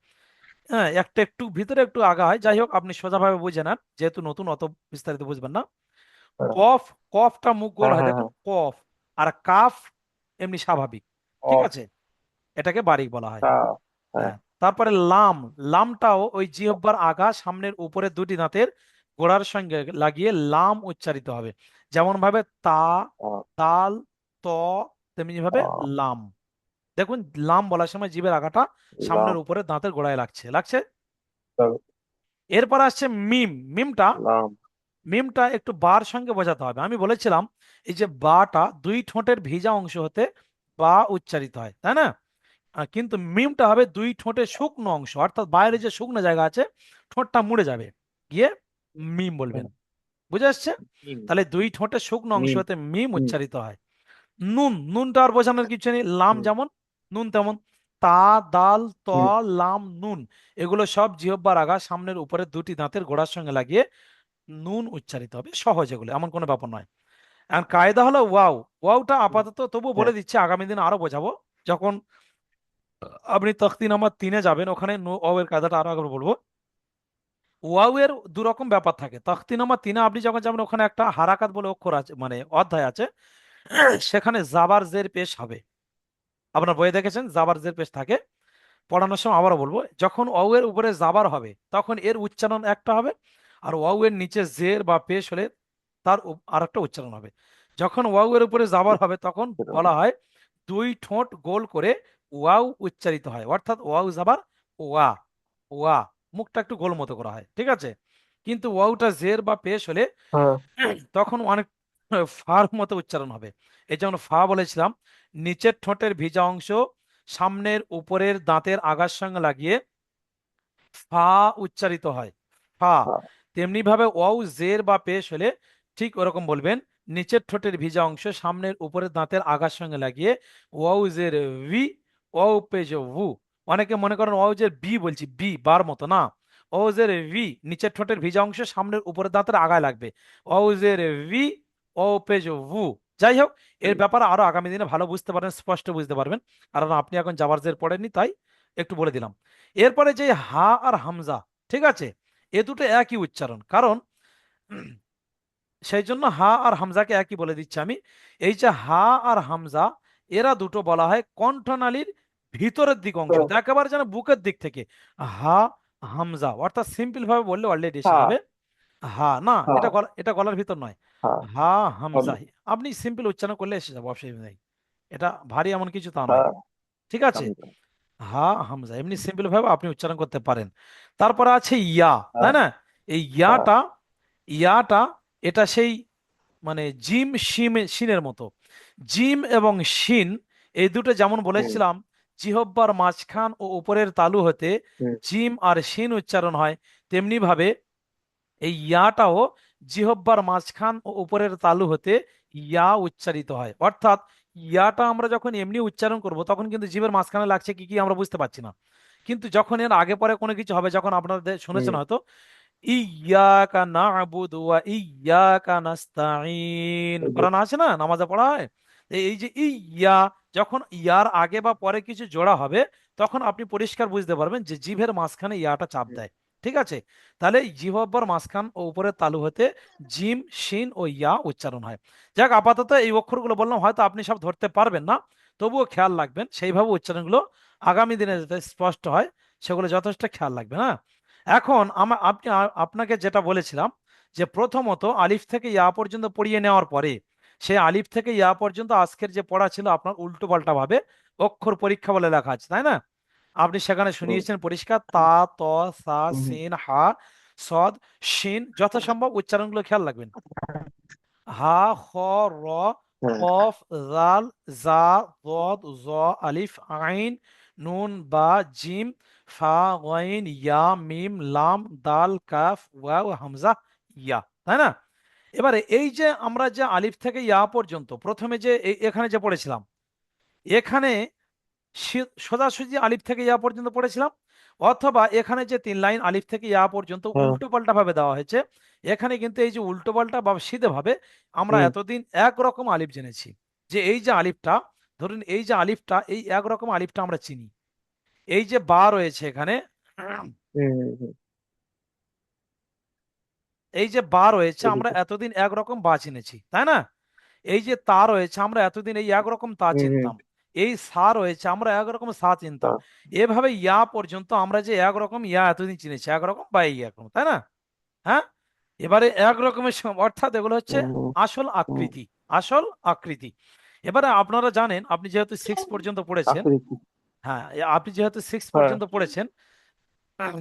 হ্যাঁ, একটা একটু ভিতরে একটু আগা হয়, যাই হোক আপনি সোজাভাবে বুঝে নেন, যেহেতু নতুন অত বিস্তারিত বুঝবেন না। কফ, কফটা মুখ গোল হ্যাঁ, হয় হ্যাঁ, দেখুন হ্যাঁ। কফ। আর কাফ এমনি স্বাভাবিক। ঠিক অফ। আছে, এটাকে বারিক বলা হয়। ফা। হ্যাঁ। হ্যাঁ, তারপরে লাম। লামটাও ওই জিহ্বার আগা সামনের উপরের দুটি দাঁতের গোড়ার সঙ্গে লাগিয়ে লাম উচ্চারিত হবে। যেমন ভাবে তা, আ, তাল, ত, তেমনি ভাবে আ, লাম। দেখুন লাম বলার সময় জিভের আগাটা লাম। সামনের উপরে দাঁতের গোড়ায় লাগছে লাগছে। তার- এরপর আসছে মিম। মিমটা, লাম। মিমটা একটু বার সঙ্গে বোঝাতে হবে। আমি বলেছিলাম এই যে বাটা দুই ঠোঁটের ভিজা অংশ হতে বা উচ্চারিত হয়, তাই না? কিন্তু মিমটা হবে দুই ঠোঁটের শুকনো অংশ, অর্থাৎ বাইরে যে শুকনো জায়গা আছে ঠোঁটটা মুড়ে যাবে, গিয়ে মিম বলবেন। হুম, বুঝে আসছে? মিম। তাহলে দুই ঠোঁটের শুকনো অংশ মিম। হতে মিম হুম, উচ্চারিত হয়। নুন। নুনটা আর বোঝানোর কিছু নেই, লাম হুম, যেমন নুন তেমন। তা, দাল, ত, হুম, লাম, নুন, এগুলো সব জিহ্বার আগা সামনের উপরে দুটি দাঁতের গোড়ার সঙ্গে লাগিয়ে নুন উচ্চারিত হবে। সহজ, এগুলো এমন কোনো ব্যাপার নয়। এখন কায়দা হলো ওয়াও। ওয়াওটা হুম, আপাতত তবু হ্যাঁ। বলে দিচ্ছি, আগামী দিন আরো বোঝাবো যখন আপনি তখতি নাম্বার 3-এ যাবেন, ওখানে ওয়াও এর কায়দাটা আরো আগে বলবো। ওয়াও এর দু রকম ব্যাপার থাকে। তখতি নাম্বার 3-এ আপনি যখন যাবেন ওখানে একটা হারাকাত বলে অক্ষর আছে, মানে অধ্যায় আছে, সেখানে জাবার জের পেশ হবে। আপনার বইয়ে দেখেছেন জাবার জের পেশ থাকে। পড়ানোর সময় আবারও বলবো, যখন ওয়াও এর উপরে জাবার হবে তখন এর উচ্চারণ একটা হবে, আর ওয়াও এর নিচে জের বা পেশ হলে তার আর একটা উচ্চারণ হবে। যখন ওয়াও এর উপরে জাবার হবে তখন সেরকম। বলা হয় দুই ঠোঁট গোল করে ওয়াও উচ্চারিত হয়, অর্থাৎ ওয়াও জাবার ওয়া। ওয়া, মুখটা একটু গোল মতো করা হয়, ঠিক আছে। কিন্তু ওয়াওটা জের বা পেশ হলে হ্যাঁ। তখন অনেক ফার মতো উচ্চারণ হবে। এই যেমন ফা বলেছিলাম, নিচের ঠোঁটের ভিজা অংশ সামনের উপরের দাঁতের আগার সঙ্গে লাগিয়ে ফা উচ্চারিত হয়। ফা। হ্যাঁ। তেমনি ভাবে ওয়াও জের বা পেশ হলে ঠিক ওরকম বলবেন, নিচের ঠোঁটের ভিজা অংশ সামনের উপরের দাঁতের আগার সঙ্গে লাগিয়ে ওয়াও জের ভি, ওয়াও পেশ ভু। অনেকে মনে করেন ওয়াও জের বি বলছি, বি বার মতো না। ওয়াও জের ভি, নিচের ঠোঁটের ভিজা অংশ সামনের উপরের দাঁতের আগায় লাগবে। ওয়াও জের ভি, ওয়াও পেশ ভু। যাই হোক, এর হুম, ব্যাপারে আরো আগামী দিনে ভালো বুঝতে পারবেন, স্পষ্ট বুঝতে পারবেন, কারণ আপনি এখন জাবার জের পড়েননি, তাই একটু বলে দিলাম। এরপরে যে হা আর হামজা, ঠিক আছে, এ দুটো একই উচ্চারণ, কারণ সেই জন্য হা আর হামজাকে একই বলে দিচ্ছি আমি। এই যে হা আর হামজা, এরা দুটো বলা হয় কণ্ঠনালীর ভিতরের দিক অংশ, হ্যাঁ, তো একেবারে যেন বুকের দিক থেকে। হা হামজা, অর্থাৎ সিম্পল ভাবে বললে অলরেডি এসে হ্যাঁ, যাবে। হা না, হ্যাঁ, এটা গলা, এটা গলার ভিতর নয়। হ্যাঁ, হা হামজা, হবে। আপনি সিম্পল উচ্চারণ করলে এসে যাবে, অসুবিধা নেই। এটা ভারী এমন কিছু তা নয়, হ্যাঁ, ঠিক আছে। হামজা। হা হামজা এমনি সিম্পল ভাবে আপনি উচ্চারণ করতে পারেন। তারপরে আছে ইয়া, তাই হ্যাঁ, না? এই হ্যাঁ। ইয়াটা, ইয়াটা এটা সেই মানে জিম শিম শিনের মতো। জিম এবং শিন এই দুটো যেমন হুম, বলেছিলাম জিহ্বার মাঝখান ও উপরের তালু হতে হুম, জিম আর শিন উচ্চারণ হয়, তেমনি ভাবে এই ইয়াটাও জিহ্বার মাঝখান ও উপরের তালু হতে ইয়া উচ্চারিত হয়। অর্থাৎ ইয়াটা আমরা যখন এমনি উচ্চারণ করব তখন কিন্তু জিভের মাঝখানে লাগছে কি কি আমরা বুঝতে পারছি না, কিন্তু যখন এর আগে পরে কোনো কিছু হবে, যখন আপনারা শুনেছেন হুম, হয়তো ইয়াকা না'বুদু ওয়া ইয়াকা নাস্তাঈন, এই যে, কোরআন আছে না, নামাজে পড়া হয়। এই যে ইয়া, যখন ইয়ার আগে বা পরে কিছু জোড়া হবে তখন আপনি পরিষ্কার বুঝতে পারবেন যে জিভের মাঝখানে ইয়াটা চাপ হুম, দেয়, ঠিক আছে। তাহলে জিহ্বার মাঝখান ও উপরের তালু হতে জিম শিন ও ইয়া উচ্চারণ হয়। যাক, আপাতত এই অক্ষরগুলো বললাম, হয়তো আপনি সব ধরতে পারবেন না, তবুও খেয়াল রাখবেন সেইভাবে উচ্চারণগুলো আগামী দিনে যাতে স্পষ্ট হয়, সেগুলো যথেষ্ট খেয়াল রাখবেন, হ্যাঁ। এখন আপনাকে যেটা বলেছিলাম যে প্রথমত আলিফ থেকে ইয়া পর্যন্ত পড়িয়ে নেওয়ার পরে সেই আলিফ থেকে ইয়া পর্যন্ত আজকের যে পড়া ছিল আপনার উল্টো পাল্টা ভাবে অক্ষর পরীক্ষা বলে লেখা আছে, তাই না? আপনি সেখানে হুম, শুনিয়েছেন পরিষ্কার তা, ত, সা, হুম, সিন, হা, সদ, শিন, যথাসম্ভব উচ্চারণগুলো খেয়াল রাখবেন। হা, খ, র, হ্যাঁ। কফ, জাল, জা, দদ, জ, আলিফ, আইন, নুন, বা, জিম, ফা, গইন, ইয়া, মিম, লাম, দাল, কাফ, ওয়াও, হামজা, ইয়া, তাই না? এবারে এই যে আমরা যে আলিফ থেকে ইয়া পর্যন্ত প্রথমে যে এখানে যে পড়েছিলাম, এখানে সোজাসুজি আলিফ থেকে ইয়া পর্যন্ত পড়েছিলাম, অথবা এখানে যে 3 লাইন আলিফ থেকে ইয়া পর্যন্ত হ্যাঁ। উল্টো পাল্টা ভাবে দেওয়া হয়েছে। এখানে কিন্তু এই যে উল্টো পাল্টা বা সিধে ভাবে আমরা হুম। এতদিন একরকম আলিফ জেনেছি, যে এই যে আলিফটা, ধরুন এই যে আলিফটা, এই একরকম আলিফটা আমরা চিনি। এই যে বা রয়েছে এখানে, হুম। হুম। হুম। এই যে বা রয়েছে আমরা বুঝেছি। এতদিন একরকম বা চিনেছি, তাই না? এই যে তা রয়েছে আমরা এতদিন এই একরকম তা হুম। হুম। চিনতাম। এই সা রয়েছে আমরা একরকম সা চিনতাম। তা- এভাবে ইয়া পর্যন্ত আমরা যে একরকম ইয়া এতদিন চিনেছি, একরকম বা এই একরকম, তাই না? হ্যাঁ। এবারে এক রকমের অর্থাৎ এগুলো হচ্ছে হুম। হুম। আসল হুম। আকৃতি, আসল আকৃতি। এবারে আপনারা জানেন, আপনি যেহেতু 6 পর্যন্ত পড়েছেন, আকৃতি। হ্যাঁ, আপনি যেহেতু 6 হ্যাঁ। পর্যন্ত পড়েছেন,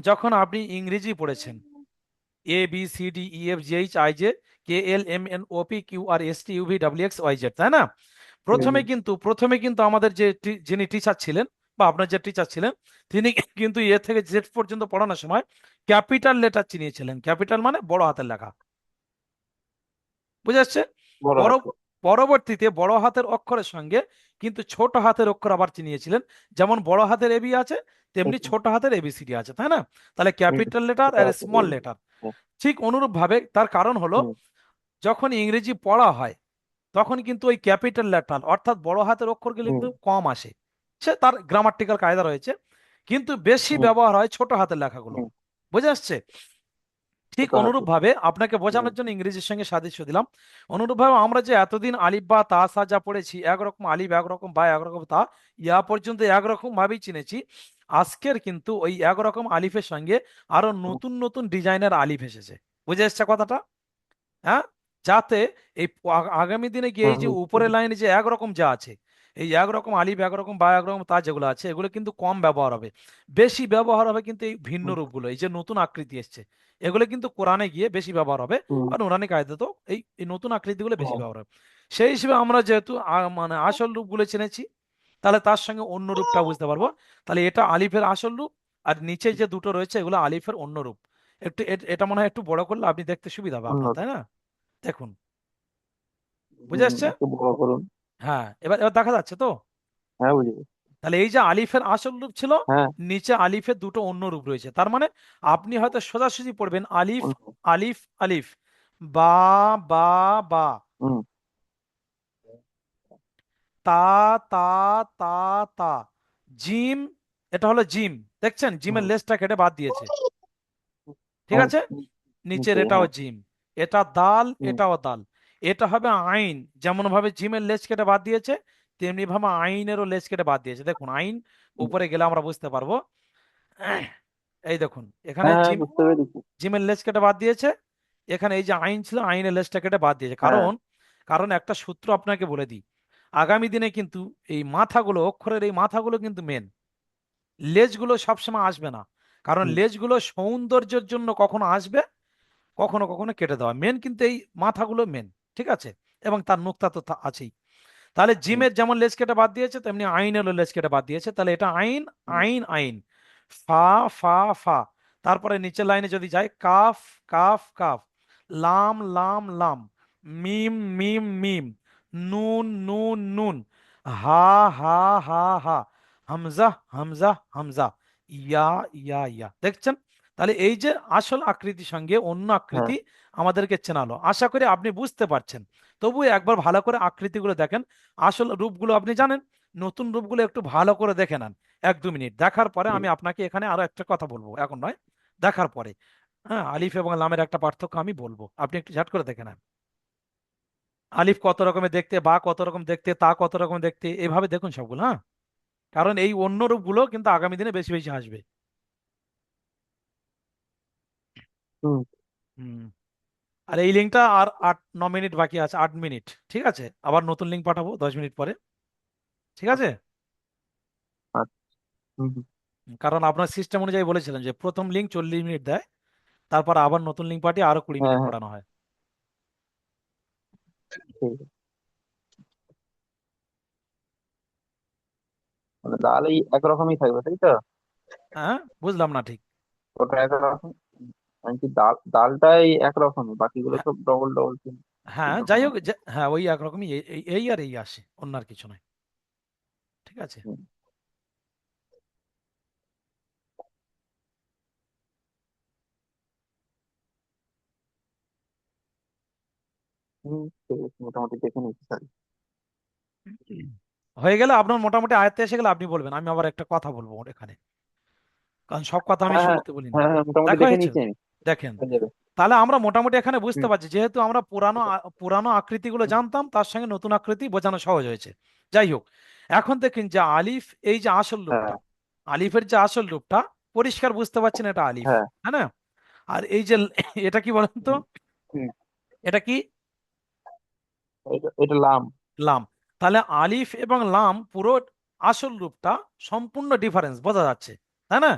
যখন আপনি ইংরেজি পড়েছেন, ABCDEFGHIJ KLMNOPQRSTUVWXYZ, তাই না? হুম। প্রথমে কিন্তু আমাদের যে যিনি টিচার ছিলেন, বা আপনার যে টিচার ছিলেন, তিনি কিন্তু এ থেকে জেড পর্যন্ত পড়ানোর সময় ক্যাপিটাল লেটার চিনিয়েছিলেন। ক্যাপিটাল মানে বড় হাতের লেখা, বুঝা যাচ্ছে? বড় পর হাতে। পরবর্তীতে বড় হাতের অক্ষরের সঙ্গে কিন্তু ছোট হাতের অক্ষর আবার চিনিয়েছিলেন। যেমন বড় হাতের এবি আছে, তেমনি হুম। ছোট হাতের এবিসিডি আছে, তাই না? তাহলে হুম। ক্যাপিটাল লেটার ছোট আর হাতে। Small letter. হ্যাঁ। ঠিক অনুরূপ ভাবে তার কারণ হলো, হুম। যখন ইংরেজি পড়া হয় তখন কিন্তু ওই ক্যাপিটাল লেটার অর্থাৎ বড় হাতের অক্ষরগুলো হুম। কিন্তু কম আসে। সে তার গ্রামাটিক্যাল কায়দা রয়েছে, কিন্তু বেশি হুম। ব্যবহার হয় ছোট হাতের লেখাগুলো। হুম। বুঝে আসছে? ঠিক ছোট অনুরূপ হাতে। ভাবে আপনাকে হুম। বোঝানোর জন্য ইংরেজির সঙ্গে সাদৃশ্য দিলাম। অনুরূপ ভাবে আমরা যে এতদিন আলিফ বা তা সা যা পড়েছি, একরকম আলিফ একরকম বা একরকম তা, ইয়া পর্যন্ত একরকম ভাবেই চিনেছি। আজকের কিন্তু ওই একরকম আলিফের সঙ্গে আরো হুম। নতুন নতুন ডিজাইনের আলিফ এসেছে। বুঝে এসছে কথাটা? হ্যাঁ। যাতে এই আগামী দিনে গিয়ে হুম। এই যে বুঝতে উপরের পেরেছি। লাইনে যে একরকম যা আছে, এই একরকম আলিফ একরকম বা একরকম তা যেগুলো আছে, এগুলো কিন্তু কম ব্যবহার হবে। বেশি ব্যবহার হবে কিন্তু এই ভিন্ন হুম। রূপগুলো, এই যে নতুন আকৃতি এসছে, এগুলো কিন্তু কোরআনে গিয়ে বেশি ব্যবহার হবে। হুম। আর নুরানি কায়দা তো এই এই নতুন আকৃতিগুলো বেশি হ্যাঁ। ব্যবহার হবে। সেই হিসেবে আমরা যেহেতু মানে আসল রূপগুলো চিনেছি, তাহলে তার সঙ্গে অন্য রূপটা বুঝতে পারবো। তাহলে এটা আলিফের আসল রূপ, আর নিচে যে দুটো রয়েছে এগুলো আলিফের অন্য রূপ। একটু এটা মনে হয় একটু বড় করলে আপনি দেখতে সুবিধা হবে আপনার, উন্নত। তাই না? দেখুন, বুঝে হুম, আসছে? একটু বড় করুন। হ্যাঁ, এবার এবার দেখা যাচ্ছে তো? হ্যাঁ, বুঝেছি। তাহলে এই যে আলিফের আসল রূপ ছিল, হ্যাঁ। নিচে আলিফের দুটো অন্য রূপ রয়েছে। তার মানে আপনি হয়তো সোজাসুজি পড়বেন আলিফ, আলিফ, আলিফ, বা, বা, বা, হুম। তা, তা, তা, তা, জিম, এটা হলো জিম। দেখছেন জিমের হুম। লেজটা কেটে বাদ দিয়েছে, ঠিক হ্যাঁ। আছে? নিচের নিচে, এটাও হ্যাঁ। জিম, এটা দাল, হুম। এটাও দাল। এটা হবে আইন। যেমন ভাবে জিমের লেজ কেটে বাদ দিয়েছে, তেমনি ভাবে আইনেরও লেজ কেটে বাদ দিয়েছে। দেখুন আইন হুম। উপরে গেলে আমরা বুঝতে পারবো। এই দেখুন এখানে হ্যাঁ, হ্যাঁ, জিম, বুঝতে পেরেছি। জিমের লেজ কেটে বাদ দিয়েছে। এখানে এই যে আইন ছিল, আইনের লেজটা কেটে বাদ দিয়েছে। হ্যাঁ। কারণ কারণ একটা সূত্র আপনাকে বলে দিই, আগামী দিনে কিন্তু এই মাথাগুলো, অক্ষরের এই মাথাগুলো কিন্তু মেন, লেজগুলো সবসময় আসবে না। কারণ হুম। লেজগুলো সৌন্দর্যের জন্য কখনো আসবে, কখনো কখনো কেটে দেওয়া মেন, কিন্তু এই মাথাগুলো মেন, ঠিক আছে? এবং তার নুকতা তো আছেই। তাহলে হুম। জিমের যেমন লেজ কেটে বাদ দিয়েছে, তেমনি আইনেরও লেজ কেটে বাদ দিয়েছে। তাহলে এটা আইন, হুম। আইন, আইন, ফা, ফা, ফা। তারপরে নিচের লাইনে যদি যাই, কাফ, কাফ, কাফ, লাম, লাম, লাম, মিম, মিম, মিম, নুন, নুন, নুন, হা, হা, হা, হা, হামজা, হামজা, হামজা, ইয়া, ইয়া, ইয়া। দেখছেন? তাহলে এই যে আসল আকৃতির সঙ্গে অন্য হ্যাঁ। আকৃতি আমাদেরকে চেনালো। আশা করি আপনি বুঝতে পারছেন। তবু একবার ভালো করে আকৃতিগুলো দেখেন। আসল রূপগুলো আপনি জানেন, নতুন রূপগুলো একটু ভালো করে দেখে নেন। 1-2 মিনিট দেখার পরে হুম। আমি আপনাকে এখানে আরো একটা কথা বলবো, এখন নয়, দেখার পরে। হ্যাঁ, আলিফ এবং লামের একটা পার্থক্য আমি বলবো, আপনি একটু ঝাট করে দেখে নেন। আলিফ কত রকমের দেখতে, বা কত রকম দেখতে, তা কত রকম দেখতে, এভাবে দেখুন সবগুলো, হ্যাঁ। কারণ এই অন্য রূপগুলো কিন্তু আগামী দিনে বেশি বেশি আসবে। হুম। হুম। আর এই লিঙ্কটা আর 8-9 মিনিট বাকি আছে, 8 মিনিট, ঠিক আছে? আবার নতুন লিঙ্ক পাঠাবো 10 মিনিট পরে, ঠিক আছে? আচ্ছা। হুম। হুম। কারণ আপনার সিস্টেম অনুযায়ী বলেছিলেন যে প্রথম লিঙ্ক 40 মিনিট দেয়, তারপর আবার নতুন লিঙ্ক পাঠিয়ে আরো কুড়ি হ্যাঁ, মিনিট হ্যাঁ, পড়ানো হয়। ঠিক আছে। মানে দাল এই একরকমই থাকবে তাই তো? হ্যাঁ, বুঝলাম না ঠিক। ওটা একরকম, মানে কি ডালটাই একরকমই, বাকিগুলো হ্যাঁ, সব ডবল ডবল তিন তিন হ্যাঁ, রকম যাই হোক, আছে। হ্যাঁ ওই একরকমই, এই আর এই আসে, অন্য আর কিছু নয়। ঠিক আছে। হুম। হুম, ঠিক আছে, মোটামুটি দেখে নিচ্ছি স্যার। হয়ে গেলে আপনার মোটামুটি আয়ত্তে এসে গেলে আপনি বলবেন, আমি আবার একটা কথা বলবো এখানে, কারণ সব কথা আমি হ্যাঁ হ্যাঁ শুরুতে বলিনি। হ্যাঁ হ্যাঁ, মোটামুটি দেখা দেখে হয়েছে? নিচ্ছি আমি। দেখেন, হয়ে যাবে। তাহলে আমরা মোটামুটি এখানে বুঝতে হুম। পারছি, যেহেতু আমরা পুরানো আকৃতিগুলো জানতাম, তার সঙ্গে নতুন আকৃতি বোঝানো সহজ হয়েছে। যাই হোক, এখন দেখেন যে আলিফ, এই যে আসল রূপটা, হ্যাঁ আলিফের যে আসল রূপটা পরিষ্কার বুঝতে পারছেন, এটা আলিফ, হ্যাঁ। হ্যাঁ না? আর এই যে এটা কি বলেন তো? হুম, হুম। এটা কি? এটা লাম। লাম। তাহলে আলিফ এবং লাম পুরো আসল রূপটা সম্পূর্ণ ডিফারেন্স বোঝা যাচ্ছে, তাই না?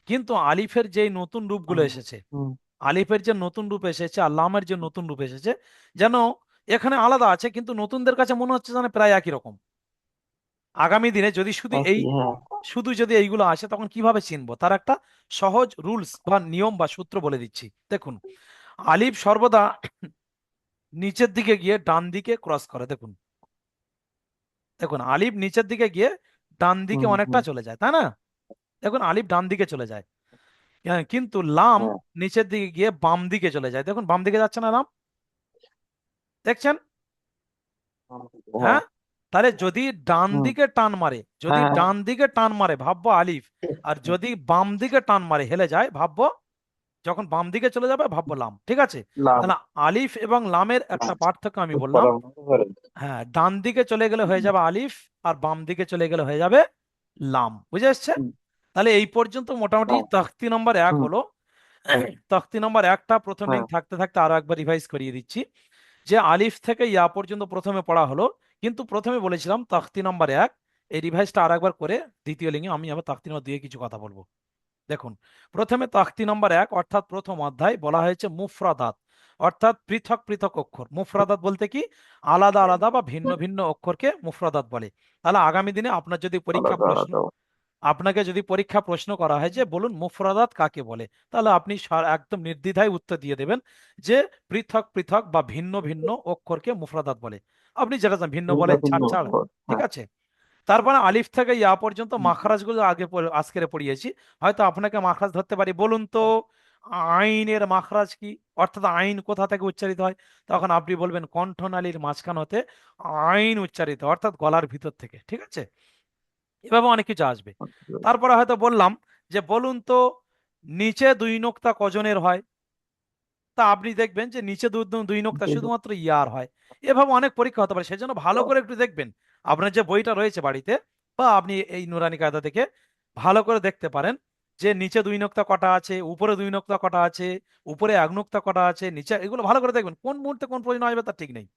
কিন্তু আলিফের যে নতুন রূপগুলো হুম এসেছে, হুম। আলিফের যে নতুন রূপ এসেছে আর লামের যে নতুন রূপ এসেছে, যেন এখানে আলাদা আছে, কিন্তু নতুনদের কাছে মনে হচ্ছে যেন প্রায় একই রকম। আগামী দিনে যদি একই, হ্যাঁ। শুধু যদি এইগুলো আসে, তখন কিভাবে চিনবো? তার একটা সহজ রুলস বা নিয়ম বা সূত্র বলে দিচ্ছি। দেখুন, আলিফ সর্বদা নিচের দিকে গিয়ে ডান দিকে ক্রস করে। দেখুন, দেখুন আলিফ নিচের দিকে গিয়ে ডান দিকে হুম অনেকটা হুম। চলে যায়, তাই না? দেখুন আলিফ ডান দিকে চলে যায়। হ্যাঁ, কিন্তু লাম হ্যাঁ নিচের দিকে গিয়ে বাম দিকে চলে যায়। দেখুন বাম দিকে যাচ্ছে না লাম, দেখছেন? হ্যাঁ। হ্যাঁ। তাহলে যদি ডান হুম। দিকে টান মারে, যদি হ্যাঁ হ্যাঁ। ডান দিকে টান মারে ভাববো আলিফ, আর হুম, যদি বাম দিকে টান মারে হেলে যায় ভাববো, যখন বাম দিকে চলে যাবে ভাববো লাম। ঠিক আছে? লাম। তাহলে আলিফ এবং লামের একটা লাম। পার্থক্য আমি খুব বললাম। বড় হতে পারে। হ্যাঁ, ডান দিকে চলে গেলে হয়ে যাবে আলিফ, আর বাম দিকে চলে গেলে হয়ে যাবে লাম। বুঝে এসছে? হুম, তাহলে এই পর্যন্ত মোটামুটি লাম। তখতি নম্বর 1 হুম। হলো। তখতি নম্বর 1টা প্রথম হ্যাঁ। লিঙ্ক থাকতে থাকতে আরো একবার রিভাইজ করিয়ে দিচ্ছি, যে আলিফ থেকে ইয়া পর্যন্ত প্রথমে পড়া হলো, কিন্তু প্রথমে বলেছিলাম তখতি নম্বর 1। এই রিভাইজটা আর একবার করে দ্বিতীয় লিঙ্গে আমি আবার তখতি নম্বর 2 কিছু কথা বলবো। দেখুন, প্রথমে তখতি নম্বর 1 অর্থাৎ প্রথম অধ্যায় বলা হয়েছে মুফরাদাত, অর্থাৎ পৃথক পৃথক অক্ষর। মুফরাদাত বলতে কি? আলাদা আলাদা বা ভিন্ন ভিন্ন অক্ষরকে মুফরাদাত বলে। তাহলে আগামী দিনে আলাদা আলাদা। আপনাকে যদি পরীক্ষা প্রশ্ন করা হয় যে বলুন মুফরাদাত কাকে বলে, তাহলে আপনি একদম নির্দ্বিধায় উত্তর দিয়ে দেবেন যে পৃথক পৃথক বা ভিন্ন ভিন্ন অক্ষরকে মুফরাদাত বলে। আপনি যেটা চান, ভিন্ন ভিন্ন বলেন, ভিন্ন ছাড় ছাড়। অক্ষর, ঠিক হ্যাঁ। আছে? তারপরে আলিফ থেকে ইয়া পর্যন্ত হুম, মাখরাজগুলো আজকের পড়িয়েছি। হয়তো আপনাকে মাখরাজ ধরতে পারি, বলুন তো আইনের মাখরাজ কি, অর্থাৎ আইন কোথা থেকে উচ্চারিত হয়? তখন আপনি বলবেন কণ্ঠনালীর মাঝখান হতে আইন উচ্চারিত, অর্থাৎ গলার ভিতর থেকে। ঠিক আছে? এভাবে অনেক কিছু আসবে। তারপরে হয়তো বললাম যে বলুন তো নিচে দুই নোক্তা কজনের হয়? তা আপনি দেখবেন যে নিচে দুই নোক্তা শুধুমাত্র ইয়ার হয়। এভাবে অনেক পরীক্ষা হতে পারে, সেজন্য ভালো করে একটু দেখবেন। আপনার যে বইটা রয়েছে বাড়িতে, বা আপনি এই নুরানি কায়দা থেকে ভালো করে দেখতে পারেন যে নিচে দুই নোক্তা কটা আছে, উপরে দুই নোক্তা কটা আছে, উপরে এক নোক্তা কটা আছে, নিচে, এগুলো ভালো করে দেখবেন। কোন মুহূর্তে কোন প্রশ্ন আসবে তার ঠিক নেই।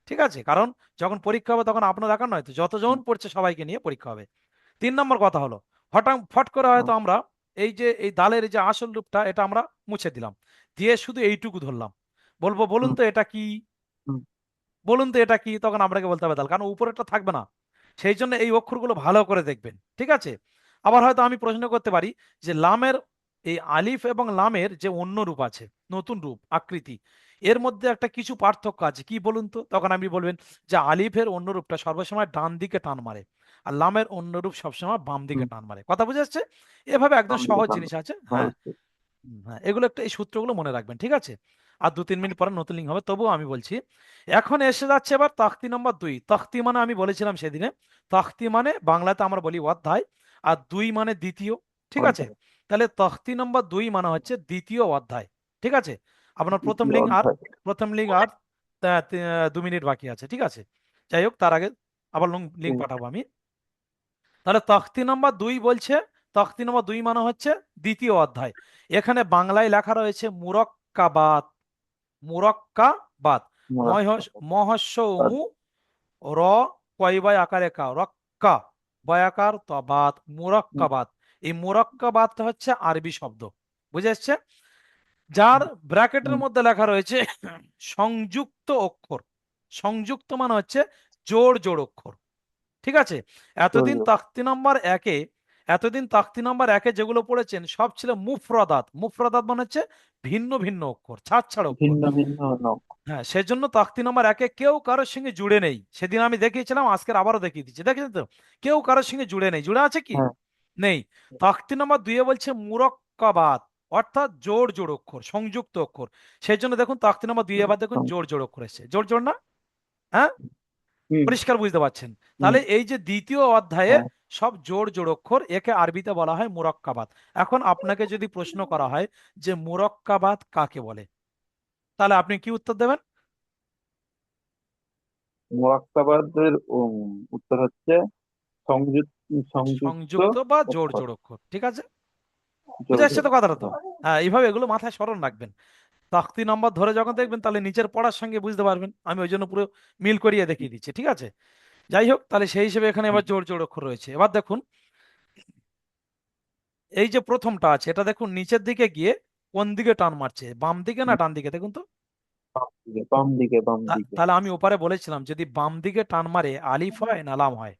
ঠিক আছে? কারণ যখন পরীক্ষা হবে তখন আপনার একা নয় তো, যতজন পড়ছে সবাইকে নিয়ে পরীক্ষা হবে। 3 নম্বর কথা হলো, হঠাৎ ফট করে হয়তো আমরা এই যে এই দালের যে আসল রূপটা, এটা আমরা মুছে দিলাম, দিয়ে শুধু এইটুকু ধরলাম। বলবো বলুন তো এটা কি, বলুন তো এটা কি, তখন আপনাকে বলতে হবে দাল, কারণ উপরেরটা থাকবে না। সেই জন্য এই অক্ষরগুলো ভালো করে দেখবেন। ঠিক আছে? আবার হয়তো আমি প্রশ্ন করতে পারি যে লামের, এই আলিফ এবং লামের যে অন্য রূপ আছে, নতুন রূপ আকৃতি, এর মধ্যে একটা কিছু পার্থক্য আছে, কি বলুন তো? তখন আপনি বলবেন যে আলিফের অন্য রূপটা সর্বসময় ডান দিকে টান মারে, আর লামের অন্য রূপ সবসময় বাম দিকে টান মারে। কথা বুঝে আসছে? এভাবে একদম সহজ জিনিস আছে। হ্যাঁ। হ্যাঁ, এগুলো একটা, এই সূত্রগুলো মনে রাখবেন। ঠিক আছে? আর 2-3 মিনিট পরে নতুন লিঙ্ক হবে, তবুও আমি বলছি। এখন এসে যাচ্ছে এবার তাখতি নম্বর 2। তাখতি মানে আমি বলেছিলাম সেদিনে, তাখতি মানে বাংলাতে আমরা বলি অধ্যায়, আর 2 মানে দ্বিতীয়। ঠিক আছে? তাহলে তাখতি নম্বর 2 মানে হচ্ছে দ্বিতীয় অধ্যায়। ঠিক আছে? আপনার দ্বিতীয় অধ্যায়। প্রথম লিঙ্ক আর 2 মিনিট বাকি আছে। ঠিক আছে? যাই হোক, তার আগে আবার লিঙ্ক হুম, পাঠাবো আমি। তাহলে তখতি নম্বর 2 বলছে, তখতি নম্বর 2 মানে হচ্ছে দ্বিতীয় অধ্যায়। এখানে বাংলায় লেখা রয়েছে মুরক্কাবাত। মুরক্কাবাত। মহস্য মু, র, কয়বায় আকারে কা, রক্কা, বয়াকার তো বাত, মুরক্কাবাত। এই মুরক্কাবাতটা হচ্ছে আরবি শব্দ। বুঝে এসছে? যার ব্র্যাকেটের মধ্যে লেখা রয়েছে সংযুক্ত অক্ষর। সংযুক্ত মানে হচ্ছে জোড় জোড় অক্ষর। ঠিক আছে। এতদিন চলবে। তাক্তি নাম্বার একে এতদিন তাক্তি নাম্বার একে যেগুলো পড়েছেন সব ছিল মুফরাদাত। মুফরাদাত মানে হচ্ছে ভিন্ন ভিন্ন অক্ষর, ছাড় ছাড় অক্ষর। ভিন্ন ভিন্ন নক। হ্যাঁ, সেজন্য তাক্তি নাম্বার একে কেউ কারোর সঙ্গে জুড়ে নেই। সেদিন আমি দেখিয়েছিলাম, আজকের আবারও দেখিয়ে দিচ্ছি, দেখেছেন তো? কেউ কারোর সঙ্গে জুড়ে নেই। জুড়ে আছে কি? হ্যাঁ। নেই। তাকতি নাম্বার দুইয়ে বলছে মুরক্কাবাত, অর্থাৎ জোড় জোড় অক্ষর, সংযুক্ত অক্ষর। সেই জন্য দেখুন তাকতি নাম্বার দুইয়ে এবার দেখুন জোড় জোড় অক্ষর এসেছে, জোড় জোড় না? হ্যাঁ, হুম। পরিষ্কার বুঝতে পারছেন? হুম। তাহলে এই যে দ্বিতীয় অধ্যায়ে হ্যাঁ। সব জোড় জোড় অক্ষর, একে আরবিতে বলা হয় মুরক্কাবাত। এখন আপনাকে যদি প্রশ্ন করা হয় যে মুরক্কাবাত কাকে বলে, তাহলে আপনি কি উত্তর দেবেন? মুরাক্কাবাদের উত্তর হচ্ছে সংযুক্ত, সংযুক্ত সংযুক্ত বা জোড় অক্ষর। জোড় অক্ষর, ঠিক আছে। বুঝে জোর আসছে জোর তো কথাটা তো? অক্ষর। হ্যাঁ, এইভাবে এগুলো মাথায় স্মরণ রাখবেন। তাকতি নাম্বার ধরে যখন দেখবেন তাহলে নিচের পড়ার সঙ্গে বুঝতে পারবেন। আমি ওই জন্য পুরো মিল করিয়ে দেখিয়ে দিচ্ছি, ঠিক আছে। যাই হোক, তাহলে সেই হিসেবে এখানে হুম। এবার জোড় জোড় অক্ষর রয়েছে। এবার দেখুন, এই যে প্রথমটা আছে এটা দেখুন নিচের দিকে গিয়ে কোন দিকে টান মারছে, বাম দিকে না হুম। ডান দিকে, দেখুন তো। বাম দিকে, বাম দিকে, বাম দিকে। তাহলে আমি ওপারে বলেছিলাম যদি বাম দিকে টান মারে আলিফ হয় না লাম হয়?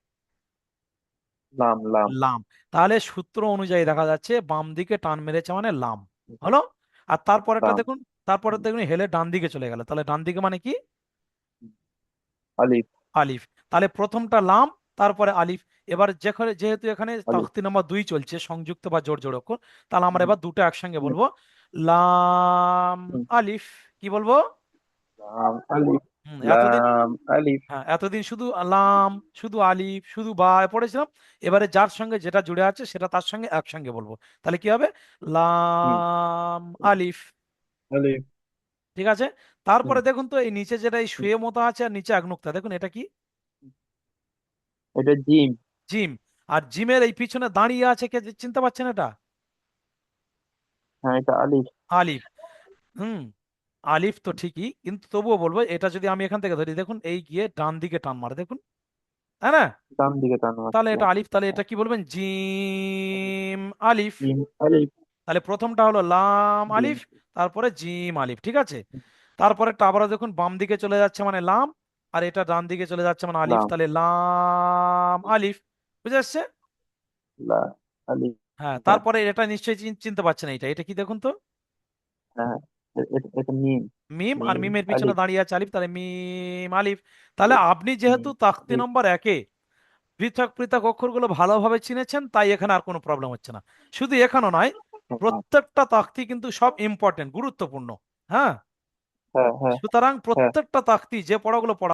লাম, লাম। লাম। তাহলে সূত্র অনুযায়ী দেখা যাচ্ছে বাম দিকে টান মেরেছে মানে লাম হলো। আর তারপরেরটা লাম। দেখুন, তারপরে হুম। দেখুন হেলে ডান দিকে চলে গেল, তাহলে ডান দিকে মানে কি? আলিফ। আলিফ। তাহলে প্রথমটা লাম, তারপরে আলিফ। এবার যেখানে যেহেতু এখানে আলিফ। তাখতি নাম্বার দুই চলছে, সংযুক্ত বা জোড় জোড় অক্ষর, তাহলে আমরা হুম। এবার দুটো একসঙ্গে হুম। বলবো। লাম হুম। আলিফ। কি বলবো? লাম আলিফ। এতদিন, লাম আলিফ। হ্যাঁ এতদিন শুধু লাম, শুধু আলিফ, শুধু বা পড়েছিলাম। এবারে যার সঙ্গে যেটা জুড়ে আছে সেটা তার সঙ্গে একসঙ্গে বলবো। তাহলে কি হবে? হুম। লাম আলিফ। আলিফ। ঠিক আছে। হুম। তারপরে দেখুন তো এই নিচে যেটা এই হুম। শুয়ে মতো আছে আর নিচে এক নুক্তা, দেখুন এটা কি? এটা জিম। জিম। আর জিমের এই পিছনে দাঁড়িয়ে আছে কে, চিনতে পারছেন এটা? হ্যাঁ, এটা আলিফ। আলিফ। হুম। আলিফ তো ঠিকই, কিন্তু তবুও বলবো এটা যদি আমি এখান থেকে ধরি, দেখুন এই গিয়ে ডান দিকে টান মারে, দেখুন, তাই না? ডান দিকে টান তাহলে মারছে। এটা আলিফ, তাহলে এটা কি বলবেন? জিম আলিফ। জিম আলিফ। তাহলে প্রথমটা হলো লাম জিম। আলিফ, তারপরে জিম আলিফ, ঠিক আছে। তারপরে আবারও দেখুন বাম দিকে চলে যাচ্ছে মানে লাম, আর এটা ডান দিকে চলে যাচ্ছে মানে আলিফ, লাম। তাহলে লাম আলিফ। বুঝে আসছে? লা। আলিফ। হ্যাঁ, হ্যাঁ। তারপরে এটা নিশ্চয়ই চিনতে পারছেন, এটা এটা কি দেখুন তো? হ্যাঁ। এটা মিম। মিম। আর মিম মিমের পিছনে আলিফ। দাঁড়িয়ে আছে আলিফ, তাহলে মিম আলিফ। তাহলে আলিফ। আপনি মিম যেহেতু তাকতি আলিফ। নম্বর একে পৃথক পৃথক অক্ষরগুলো ভালোভাবে চিনেছেন, তাই এখানে আর কোনো প্রবলেম হচ্ছে না। শুধু এখানে নয়, হ্যাঁ। প্রত্যেকটা তাকতি কিন্তু সব ইম্পর্টেন্ট, গুরুত্বপূর্ণ। হ্যাঁ। হ্যাঁ। হ্যাঁ। সুতরাং হ্যাঁ। প্রত্যেকটা তাকতি যে পড়াগুলো পড়া